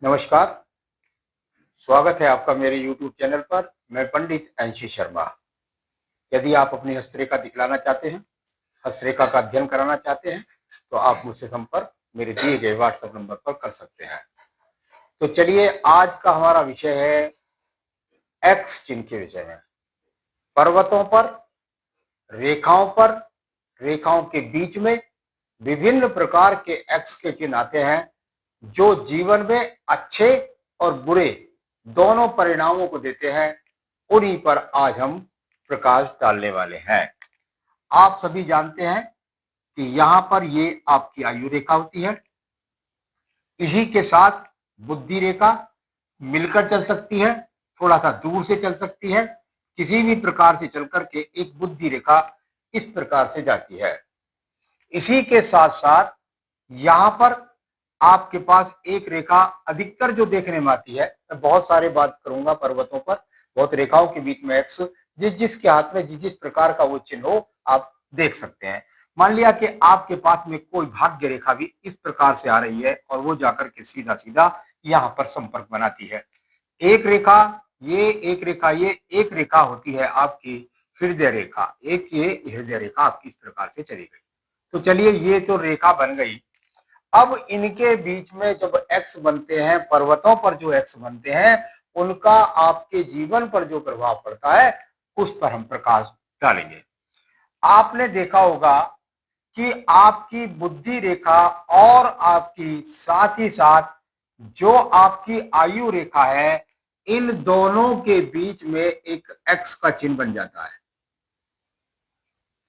नमस्कार। स्वागत है आपका मेरे YouTube चैनल पर। मैं पंडित अंशी शर्मा। यदि आप अपनी हस्तरेखा दिखलाना चाहते हैं, हस्तरेखा का अध्ययन कराना चाहते हैं, तो आप मुझसे संपर्क मेरे दिए गए व्हाट्सएप नंबर पर कर सकते हैं। तो चलिए, आज का हमारा विषय है एक्स चिन्ह के विषय में। पर्वतों पर, रेखाओं पर, रेखाओं के बीच में विभिन्न प्रकार के एक्स के चिन्ह आते हैं, जो जीवन में अच्छे और बुरे दोनों परिणामों को देते हैं। उन्हीं पर आज हम प्रकाश डालने वाले हैं। आप सभी जानते हैं कि यहां पर ये आपकी आयु रेखा होती है। इसी के साथ बुद्धि रेखा मिलकर चल सकती है, थोड़ा सा दूर से चल सकती है। किसी भी प्रकार से चलकर के एक बुद्धि रेखा इस प्रकार से जाती है। इसी के साथ साथ यहां पर आपके पास एक रेखा अधिकतर जो देखने में आती है, मैं बहुत सारे बात करूंगा पर्वतों पर, बहुत रेखाओं के बीच में एक्स, जिस जिसके हाथ में जिस जिस प्रकार का वो चिन्ह हो आप देख सकते हैं। मान लिया कि आपके पास में कोई भाग्य रेखा भी इस प्रकार से आ रही है और वो जाकर के सीधा सीधा यहां पर संपर्क बनाती है। एक रेखा ये, एक रेखा ये, एक रेखा होती है आपकी हृदय रेखा। एक ये हृदय रेखा आपकी इस प्रकार से चली गई। तो चलिए, ये तो रेखा बन गई। अब इनके बीच में जब एक्स बनते हैं, पर्वतों पर जो एक्स बनते हैं, उनका आपके जीवन पर जो प्रभाव पड़ता है उस पर हम प्रकाश डालेंगे। आपने देखा होगा कि आपकी बुद्धि रेखा और आपकी साथ ही साथ जो आपकी आयु रेखा है, इन दोनों के बीच में एक एक्स का चिन्ह बन जाता है।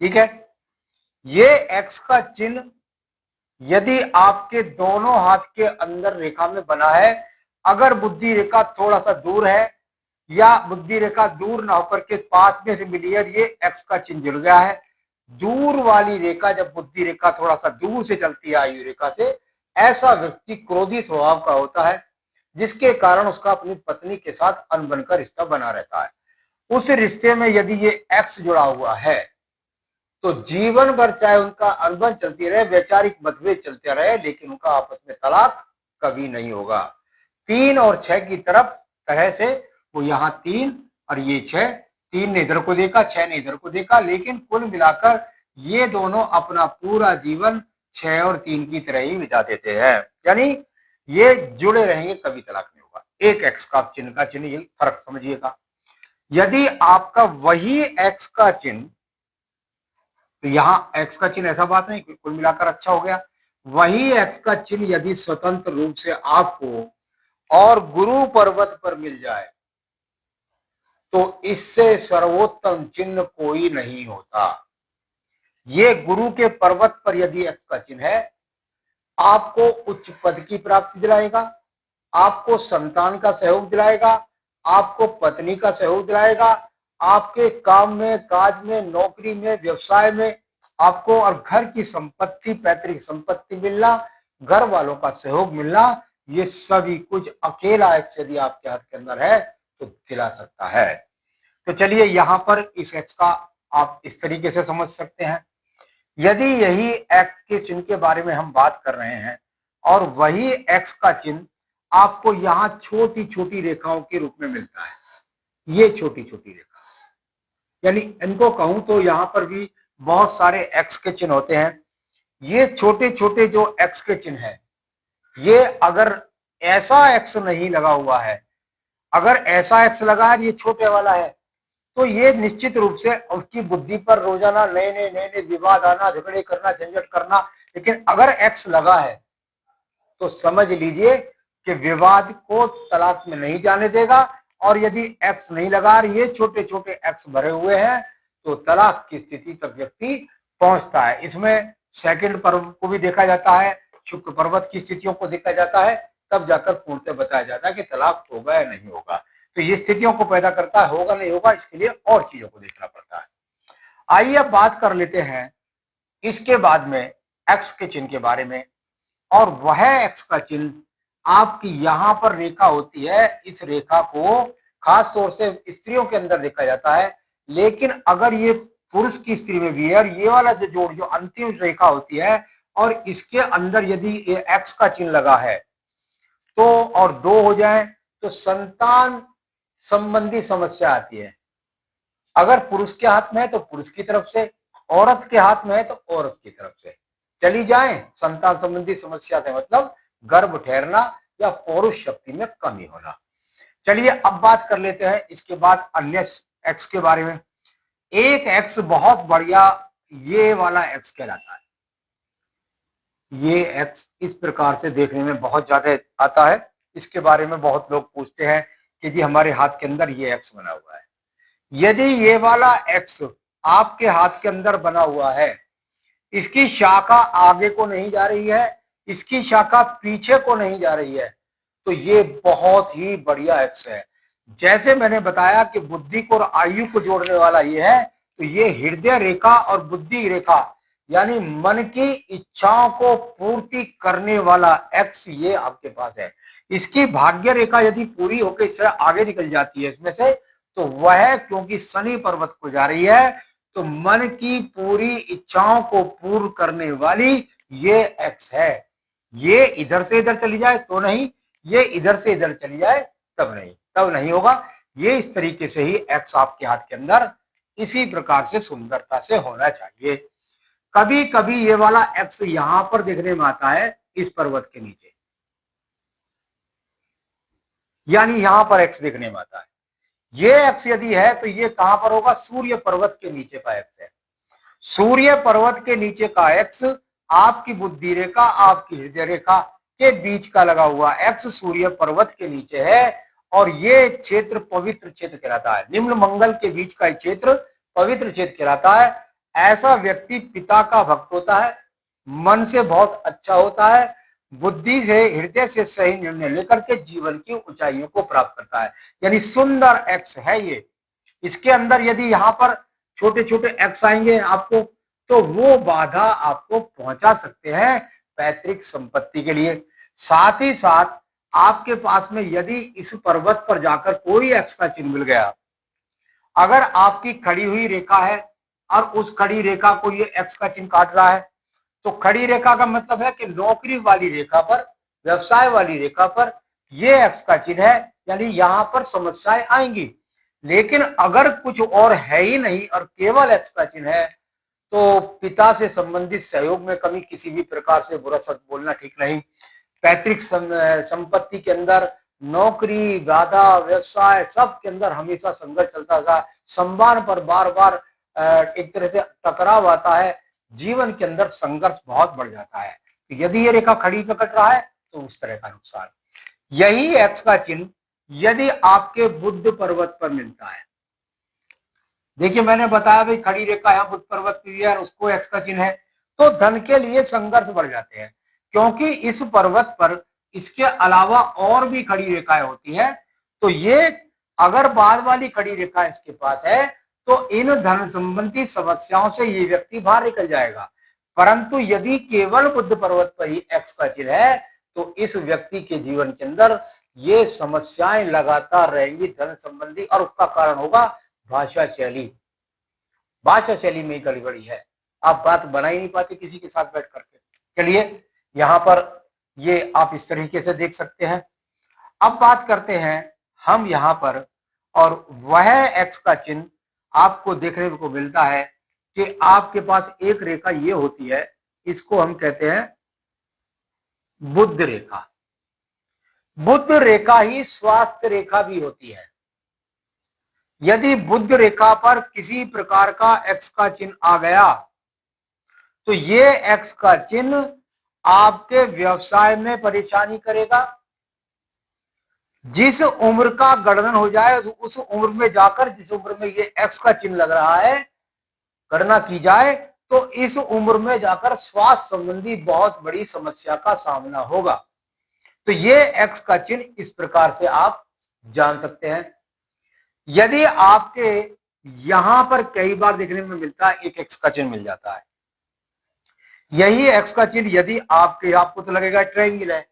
ठीक है, ये एक्स का चिन्ह यदि आपके दोनों हाथ के अंदर रेखा में बना है, अगर बुद्धि रेखा थोड़ा सा दूर है या बुद्धि रेखा दूर ना होकर के पास में से मिली है, ये एक्स का चिन्ह जुड़ गया है। दूर वाली रेखा, जब बुद्धि रेखा थोड़ा सा दूर से चलती है आयु रेखा से, ऐसा व्यक्ति क्रोधी स्वभाव का होता है, जिसके कारण उसका अपनी पत्नी के साथ अनबन का रिश्ता बना रहता है। उस रिश्ते में यदि ये एक्स जुड़ा हुआ है तो जीवन भर चाहे उनका अनबन चलती रहे, वैचारिक मतभेद चलते रहे, लेकिन उनका आपस में तलाक कभी नहीं होगा। 3 और 6 की तरह से वो यहाँ 3 और ये 6, 3 ने इधर को देखा, 6 ने इधर को देखा, लेकिन कुल मिलाकर ये दोनों अपना पूरा जीवन 6 और 3 की तरह ही बिता देते हैं। यानी ये जुड़े रहेंगे, कभी तलाक नहीं होगा। एक एक्स का चिन्ह का चिन्ह, ये फर्क समझिएगा। यदि आपका वही एक्स का चिन्ह, तो यहां एक्स का चिन्ह ऐसा बात नहीं, कुल मिलाकर अच्छा हो गया। वही एक्स का चिन्ह यदि स्वतंत्र रूप से आपको और गुरु पर्वत पर मिल जाए, तो इससे सर्वोत्तम चिन्ह कोई नहीं होता। ये गुरु के पर्वत पर यदि एक्स का चिन्ह है, आपको उच्च पद की प्राप्ति दिलाएगा, आपको संतान का सहयोग दिलाएगा, आपको पत्नी का सहयोग दिलाएगा, आपके काम में, काज में, नौकरी में, व्यवसाय में आपको और घर की संपत्ति, पैतृक संपत्ति मिलना, घर वालों का सहयोग मिलना, ये सभी कुछ अकेला एक्स यदि आपके हाथ के अंदर है तो दिला सकता है। तो चलिए, यहां पर इस एक्स का आप इस तरीके से समझ सकते हैं। यदि यही एक्स के चिन्ह के बारे में हम बात कर रहे हैं और वही एक्स का चिन्ह आपको यहां छोटी छोटी रेखाओं के रूप में मिलता है, ये छोटी छोटी रेखा, यानी इनको कहूं तो यहां पर भी बहुत सारे एक्स के चिन्ह होते हैं। ये छोटे छोटे जो एक्स के चिन्ह है, ये अगर ऐसा एक्स नहीं लगा हुआ है, अगर ऐसा एक्स लगा है, ये छोटे वाला है, तो ये निश्चित रूप से उसकी बुद्धि पर रोजाना नए नए विवाद आना, झगड़े करना, झंझट करना। लेकिन अगर एक्स लगा है तो समझ लीजिए कि विवाद को तलाक में नहीं जाने देगा। और यदि एक्स नहीं लगा, ये छोटे छोटे एक्स भरे हुए हैं, तो तलाक की स्थिति तक व्यक्ति पहुंचता है। इसमें सेकंड पर्व को भी देखा जाता है, शुक्र पर्वत की स्थितियों को देखा जाता है, तब जाकर पूर्णतः बताया जाता है कि तलाक होगा या नहीं होगा। तो ये स्थितियों को पैदा करता है, होगा नहीं होगा, इसके लिए और चीजों को देखना पड़ता है। आइए अब बात कर लेते हैं इसके बाद में एक्स के चिन्ह के बारे में। और वह एक्स का चिन्ह आपकी यहां पर रेखा होती है, इस रेखा को खास तौर से स्त्रियों के अंदर देखा जाता है, लेकिन अगर ये पुरुष की स्त्री में भी है, और ये वाला जो जोड़, जो अंतिम रेखा होती है, और इसके अंदर यदि एक्स का चिन्ह लगा है, तो और 2 हो जाए तो संतान संबंधी समस्या आती है। अगर पुरुष के हाथ में है तो पुरुष की तरफ से, औरत के हाथ में है तो औरत की तरफ से चली जाए संतान संबंधी समस्या से, मतलब गर्भ ठहरना या पौरुष शक्ति में कमी होना। चलिए अब बात कर लेते हैं इसके बाद अन्य एक्स के बारे में। एक एक्स बहुत बढ़िया, ये वाला एक्स कहलाता है। ये एक्स इस प्रकार से देखने में बहुत ज्यादा आता है। इसके बारे में बहुत लोग पूछते हैं कि जी हमारे हाथ के अंदर ये एक्स बना हुआ है। यदि ये वाला एक्स आपके हाथ के अंदर बना हुआ है, इसकी शाखा आगे को नहीं जा रही है, इसकी शाखा पीछे को नहीं जा रही है, तो ये बहुत ही बढ़िया एक्स है। जैसे मैंने बताया कि बुद्धि को और आयु को जोड़ने वाला ये है, तो ये हृदय रेखा और बुद्धि रेखा यानी मन की इच्छाओं को पूर्ति करने वाला एक्स ये आपके पास है। इसकी भाग्य रेखा यदि पूरी होकर इससे आगे निकल जाती है इसमें से, तो वह क्योंकि शनि पर्वत को जा रही है, तो मन की पूरी इच्छाओं को पूर्ण करने वाली ये एक्स है। ये इधर से इधर चली जाए तो नहीं, ये इधर से इधर चली जाए तब नहीं, तब नहीं होगा। ये इस तरीके से ही एक्स आपके हाथ के अंदर इसी प्रकार से सुंदरता से होना चाहिए। कभी कभी ये वाला एक्स यहां पर देखने में आता है इस पर्वत के नीचे, यानी यहां पर एक्स देखने में आता है। ये एक्स यदि है तो ये कहां पर होगा? सूर्य पर्वत के नीचे का एक्स है। सूर्य पर्वत के नीचे का एक्स आपकी बुद्धि रेखा, आपकी हृदय रेखा के बीच का लगा हुआ एक्स सूर्य पर्वत के नीचे है, और ये क्षेत्र पवित्र क्षेत्र कहलाता है। निम्न मंगल के बीच का क्षेत्र पवित्र क्षेत्र कहलाता है। ऐसा व्यक्ति पिता का भक्त होता है, मन से बहुत अच्छा होता है, बुद्धि से हृदय से सही निर्णय लेकर के जीवन की ऊंचाइयों को प्राप्त करता है। यानी सुंदर एक्स है ये। इसके अंदर यदि यहाँ पर छोटे छोटे एक्स आएंगे आपको, तो वो बाधा आपको पहुंचा सकते हैं पैतृक संपत्ति के लिए। साथ ही साथ आपके पास में यदि इस पर्वत पर जाकर कोई एक्स का चिन्ह मिल गया, अगर आपकी खड़ी हुई रेखा है और उस खड़ी रेखा को ये एक्स का चिन्ह काट रहा है, तो खड़ी रेखा का मतलब है कि नौकरी वाली रेखा पर, व्यवसाय वाली रेखा पर ये एक्स का चिन्ह है, यानी यहां पर समस्याएं आएंगी। लेकिन अगर कुछ और है ही नहीं और केवल एक्स का चिन्ह है, तो पिता से संबंधित सहयोग में कमी, किसी भी प्रकार से बुरा शब्द बोलना ठीक नहीं। पैतृक संपत्ति के अंदर नौकरी, बाधा, व्यवसाय, सब के अंदर हमेशा संघर्ष चलता था। संवाद पर बार बार एक तरह से टकराव आता है, जीवन के अंदर संघर्ष बहुत बढ़ जाता है। तो यदि ये रेखा खड़ी पे कट रहा है तो उस तरह का नुकसान। यही एक्स का चिन्ह यदि आपके बुद्ध पर्वत पर मिलता है, देखिए मैंने बताया भाई खड़ी रेखा यहाँ बुद्ध पर्वत पर है और उसको एक्स का चिन्ह है, तो धन के लिए संघर्ष बढ़ जाते हैं, क्योंकि इस पर्वत पर इसके अलावा और भी खड़ी रेखाएं होती है। तो ये अगर बाद वाली खड़ी रेखा इसके पास है तो इन धन संबंधी समस्याओं से ये व्यक्ति बाहर निकल जाएगा। परंतु यदि केवल बुद्ध पर्वत पर ही एक्स का चिन्ह है, तो इस व्यक्ति के जीवन के अंदर ये समस्याएं लगातार रहेंगी धन संबंधी, और उसका कारण होगा भाषा शैली। भाषा शैली में गड़बड़ी है, आप बात बना ही नहीं पाते किसी के साथ बैठ करके। चलिए यहां पर ये आप इस तरीके से देख सकते हैं। अब बात करते हैं हम यहां पर, और वह एक्स का चिन्ह आपको देखने को मिलता है कि आपके पास एक रेखा ये होती है, इसको हम कहते हैं बुद्ध रेखा। बुद्ध रेखा ही स्वास्थ्य रेखा भी होती है। यदि बुद्ध रेखा पर किसी प्रकार का एक्स का चिन्ह आ गया, तो ये एक्स का चिन्ह आपके व्यवसाय में परेशानी करेगा। जिस उम्र का गणना हो जाए उस उम्र में जाकर, जिस उम्र में ये एक्स का चिन्ह लग रहा है, गणना की जाए तो इस उम्र में जाकर स्वास्थ्य संबंधी बहुत बड़ी समस्या का सामना होगा। तो ये एक्स का चिन्ह इस प्रकार से आप जान सकते हैं। यदि आपके यहां पर कई बार देखने में मिलता है, एक एक्स का चिन्ह मिल जाता है, यही एक्स का चिन्ह यदि आपको तो लगेगा ट्रायंगल है,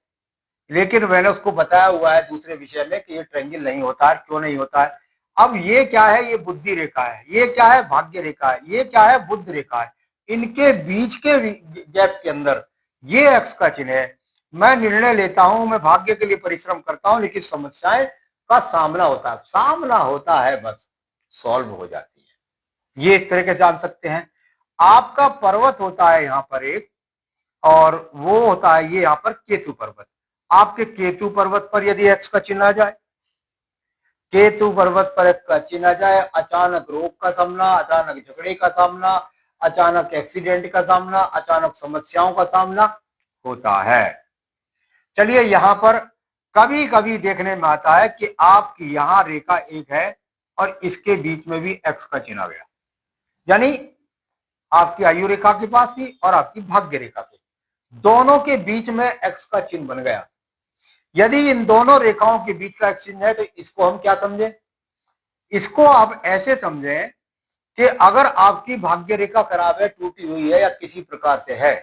लेकिन मैंने उसको बताया हुआ है दूसरे विषय में कि ये ट्रायंगल नहीं होता है। क्यों नहीं होता है? अब ये क्या है? ये बुद्धि रेखा है, ये क्या है? भाग्य रेखा है, ये क्या है? बुद्ध रेखा है। इनके बीच के गैप के अंदर ये एक्स का चिन्ह है। मैं निर्णय लेता हूं, मैं भाग्य के लिए परिश्रम करता हूं, लेकिन समस्याएं का सामना होता है, बस सॉल्व हो जाती है। ये इस तरह से जान सकते हैं। आपका पर्वत होता है यहाँ पर एक, और वो होता है ये यहाँ पर केतु पर्वत। आपके केतु पर्वत पर यदि एक्स का चिन्ह आ जाए, केतु पर्वत पर एक्स का चिन्ह आ जाए, अचानक रोग का सामना, अचानक झगड़े का सामना, अचानक एक्सीडेंट का सामना, अचानक समस्याओं का सामना होता है। चलिए यहां पर कभी कभी देखने में आता है कि आपकी यहां रेखा एक है और इसके बीच में भी एक्स का चिन्ह आ गया, यानी आपकी आयु रेखा के पास भी और आपकी भाग्य रेखा के दोनों के बीच में एक्स का चिन्ह बन गया। यदि इन दोनों रेखाओं के बीच का एक चिन्ह है तो इसको हम क्या समझें? इसको आप ऐसे समझें कि अगर आपकी भाग्य रेखा खराब है, टूटी हुई है या किसी प्रकार से है,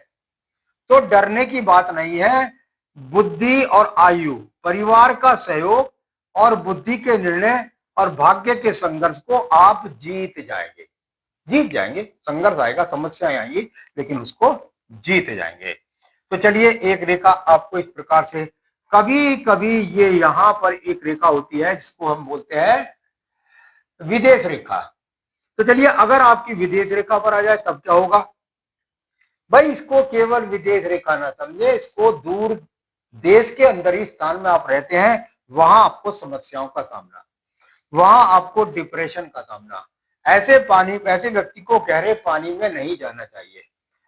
तो डरने की बात नहीं है। बुद्धि और आयु, परिवार का सहयोग और बुद्धि के निर्णय और भाग्य के संघर्ष को आप जीत जाएंगे। संघर्ष आएगा, समस्याएं आएंगी, लेकिन उसको जीत जाएंगे। तो चलिए एक रेखा आपको इस प्रकार से, कभी कभी ये यहां पर एक रेखा होती है जिसको हम बोलते हैं विदेश रेखा। तो चलिए अगर आपकी विदेश रेखा पर आ जाए तब क्या होगा भाई? इसको केवल विदेश रेखा ना समझे, इसको दूर देश के अंदर ही स्थान में आप रहते हैं, वहां आपको समस्याओं का सामना, वहां आपको डिप्रेशन का सामना। ऐसे व्यक्ति को गहरे पानी में नहीं जाना चाहिए।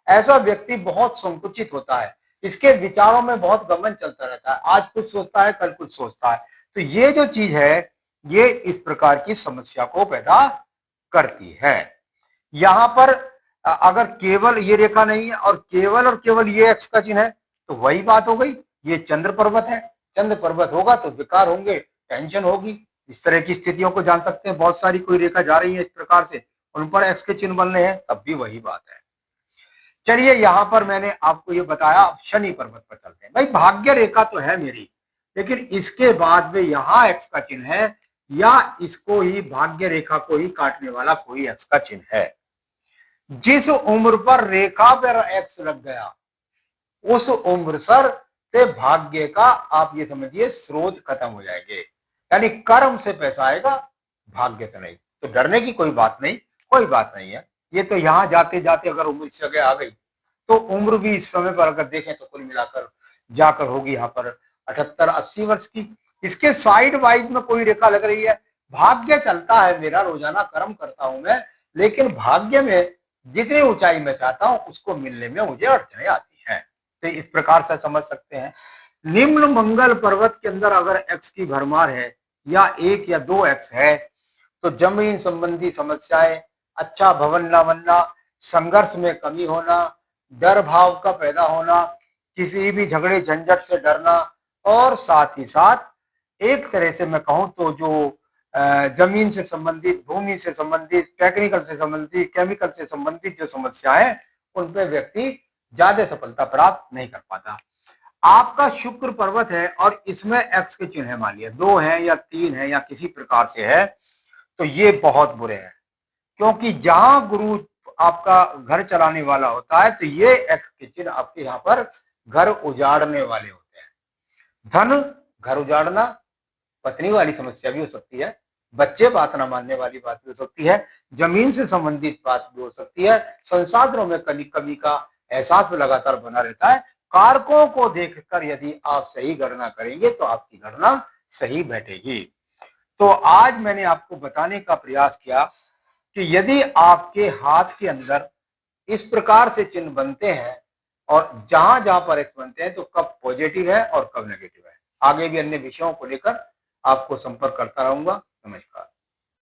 ऐसा व्यक्ति बहुत संकुचित होता है, इसके विचारों में बहुत गमन चलता रहता है, आज कुछ सोचता है कल कुछ सोचता है। तो ये जो चीज है ये इस प्रकार की समस्या को पैदा करती है। यहां पर अगर केवल ये रेखा नहीं है और केवल ये एक्स का चिन्ह है तो वही बात हो गई, ये चंद्र पर्वत है। चंद्र पर्वत होगा तो विकार होंगे, टेंशन होगी, इस तरह की स्थितियों को जान सकते हैं। बहुत सारी कोई रेखा जा रही है इस प्रकार से, उन पर एक्स के चिन्ह बन रहे हैं, तब भी वही बात है। चलिए यहां पर मैंने आपको ये बताया, अब शनि पर्वत पर चलते हैं। भाई भाग्य रेखा तो है मेरी, लेकिन इसके बाद में यहां एक्स का चिन्ह है, या इसको ही भाग्य रेखा को ही काटने वाला कोई एक्स का चिन्ह है। जिस उम्र पर रेखा पर एक्स लग गया उस उम्र से भाग्य का आप ये समझिए स्रोत खत्म हो जाएंगे, यानी कर्म से पैसा आएगा, भाग्य से नहीं। तो डरने की कोई बात नहीं है। ये तो यहां जाते जाते अगर उम्र इस जगह आ गई तो उम्र भी इस समय पर अगर देखें तो कुल मिलाकर जाकर होगी यहाँ पर 78-80 वर्ष की। इसके साइड वाइज में कोई रेखा लग रही है, भाग्य चलता है मेरा, रोजाना कर्म करता हूं मैं, लेकिन भाग्य में जितनी ऊंचाई में चाहता हूं उसको मिलने में मुझे अड़चने आती हैं। तो इस प्रकार से समझ सकते हैं। निम्न मंगल पर्वत के अंदर अगर एक्स की भरमार है या एक या दो एक्स है तो जमीन संबंधी समस्याएं, अच्छा भवन न बनना, संघर्ष में कमी होना, डर भाव का पैदा होना, किसी भी झगड़े झंझट से डरना, और साथ ही साथ एक तरह से मैं कहूं तो जो जमीन से संबंधित, भूमि से संबंधित, टेक्निकल से संबंधित, केमिकल से संबंधित जो समस्याएं, उन पे व्यक्ति ज्यादा सफलता प्राप्त नहीं कर पाता। आपका शुक्र पर्वत है और इसमें एक्स के चिन्ह है, मान लिया 2 है या 3 है या किसी प्रकार से है, तो ये बहुत बुरे हैं, क्योंकि जहां गुरु आपका घर चलाने वाला होता है तो ये एक्स के चिन्ह आपके यहाँ पर घर उजाड़ने वाले होते हैं। धन, घर उजाड़ना, पत्नी वाली समस्या भी हो सकती है, बच्चे बात न मानने वाली बात भी हो सकती है, जमीन से संबंधित बात भी हो सकती है, संसाधनों में कमी का एहसास लगातार बना रहता है। कारकों को देखकर यदि आप सही गणना करेंगे तो आपकी गणना सही बैठेगी। तो आज मैंने आपको बताने का प्रयास किया कि यदि आपके हाथ के अंदर इस प्रकार से चिन्ह बनते हैं और जहां जहां पर एक्स बनते हैं तो कब पॉजिटिव है और कब नेगेटिव है। आगे भी अन्य विषयों को लेकर आपको संपर्क करता रहूंगा। नमस्कार।